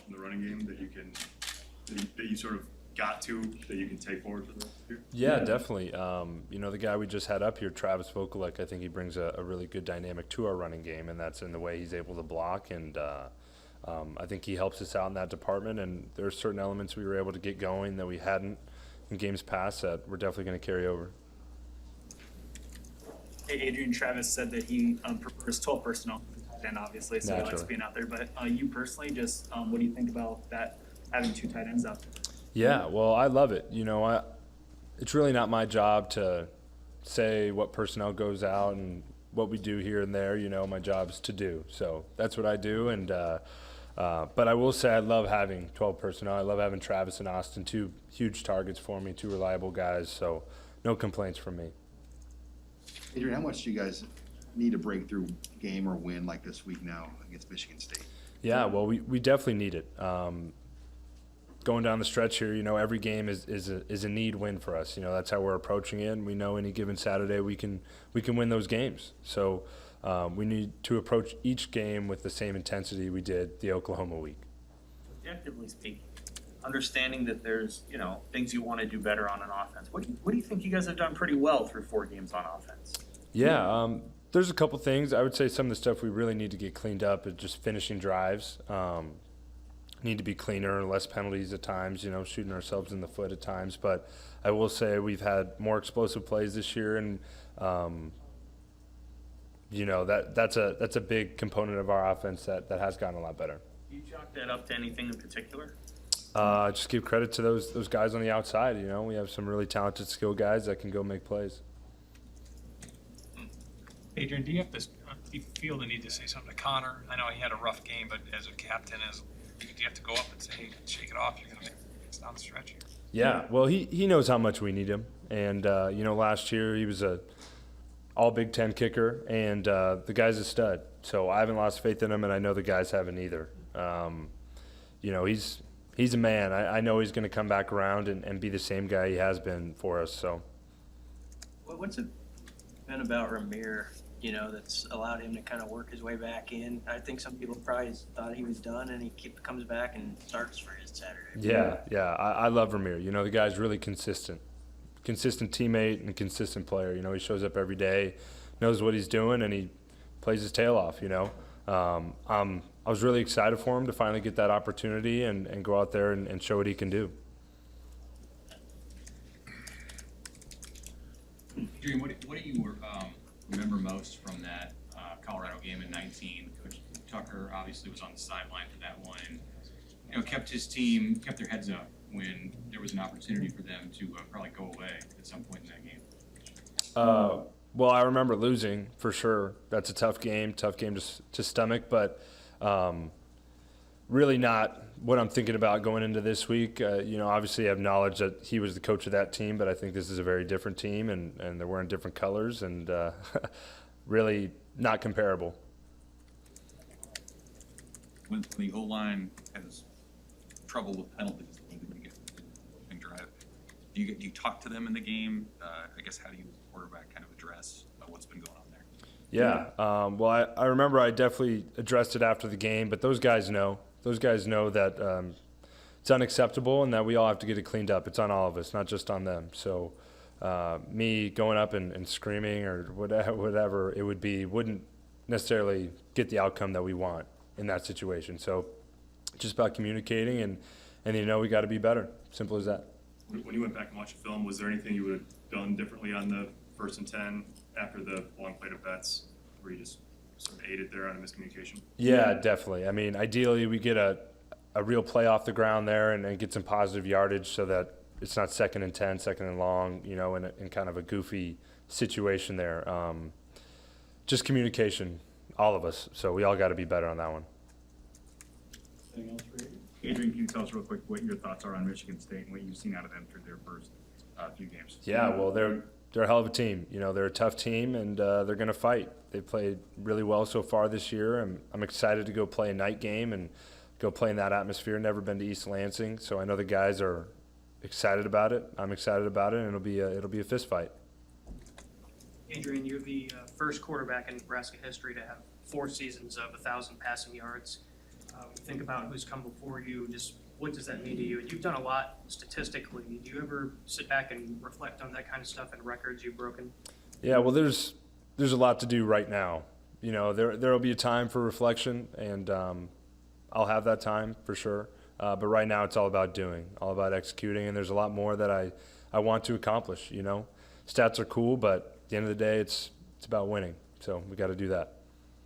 from the running game that you sort of got to that you can take forward for the rest of the year? Yeah, definitely. The guy we just had up here, Travis Vokalek, I think he brings a really good dynamic to our running game, and that's in the way he's able to block. And I think he helps us out in that department. And there are certain elements we were able to get going that we hadn't in games past that we're definitely going to carry over. Adrian, Travis said that he prefers 12 personnel, and obviously, so he likes being out there. But you personally, just what do you think about that, having 2 tight ends out there? Yeah, well, I love it. It's really not my job to say what personnel goes out and what we do here and there. My job is to do. So that's what I do. And but I will say I love having 12 personnel. I love having Travis and Austin, 2 huge targets for me, 2 reliable guys. So no complaints from me. Adrian, how much do you guys need a breakthrough game or win like this week now against Michigan State? Yeah, well, we definitely need it. Going down the stretch here, every game is a need win for us. That's how we're approaching it. And we know any given Saturday we can win those games. So we need to approach each game with the same intensity we did the Oklahoma week. Objectively speaking, understanding that there's things you want to do better on an offense. What do you think you guys have done pretty well through 4 games on offense? Yeah, there's a couple things. I would say some of the stuff we really need to get cleaned up is just finishing drives. Need to be cleaner, less penalties at times, shooting ourselves in the foot at times. But I will say we've had more explosive plays this year, and that's a big component of our offense that has gotten a lot better. Do you chalk that up to anything in particular? Just give credit to those guys on the outside. We have some really talented, skilled guys that can go make plays. Adrian, do you feel the need to say something to Connor? I know he had a rough game, but as a captain, do you have to go up and say, hey, shake it off, you're going to make it down the stretch here? Yeah, well, he knows how much we need him. And, last year he was a all Big Ten kicker, and the guy's a stud. So I haven't lost faith in him, and I know the guys haven't either. He's a man. I know he's going to come back around and be the same guy he has been for us. So, what's it been about Ramir, that's allowed him to kind of work his way back in? I think some people probably thought he was done, and he comes back and starts for his Saturday. Yeah. I love Ramir. The guy's really consistent teammate and consistent player. He shows up every day, knows what he's doing, and he plays his tail off. I was really excited for him to finally get that opportunity and go out there and show what he can do. Adrian, what do you remember most from that Colorado game in 19? Coach Tucker obviously was on the sideline for that one. Kept their heads up when there was an opportunity for them to probably go away at some point in that game. Well, I remember losing for sure. That's a tough game to stomach, but really not what I'm thinking about going into this week. Obviously I have knowledge that he was the coach of that team, but I think this is a very different team, and they're wearing different colors, and really not comparable. When the Oline has trouble with penalties, do you talk to them in the game? I guess how do you, quarterback, kind of address what's been going on there? Yeah, well, I remember I definitely addressed it after the game, but those guys know. Those guys know that it's unacceptable and that we all have to get it cleaned up. It's on all of us, not just on them. So me going up and screaming or whatever it would be wouldn't necessarily get the outcome that we want in that situation. So just about communicating and we got to be better. Simple as that. When you went back and watched the film, was there anything you would have done differently on the 1st and 10 after the long play to Betts, where you just sort of aided there on a miscommunication? Yeah, definitely. I mean, ideally we get a real play off the ground there and get some positive yardage so that it's not 2nd and 10, 2nd and long, in kind of a goofy situation there. Just communication, all of us. So we all got to be better on that one. Anything else for you? Adrian, can you tell us real quick what your thoughts are on Michigan State and what you've seen out of them through their first few games? Yeah, well, they're a hell of a team. They're a tough team, and they're going to fight. They've played really well so far this year. I'm excited to go play a night game and go play in that atmosphere. Never been to East Lansing, so I know the guys are excited about it. I'm excited about it, and it'll be a fist fight. Adrian, you're the first quarterback in Nebraska history to have 4 seasons of 1,000 passing yards. you think about who's come before you, just what does that mean to you? And you've done a lot statistically. Do you ever sit back and reflect on that kind of stuff and records you've broken? Yeah, well, there's a lot to do right now. You know, there will be a time for reflection, and I'll have that time for sure. But right now, it's all about doing, all about executing, and there's a lot more that I want to accomplish. You know, stats are cool, but at the end of the day, it's about winning. So we got to do that.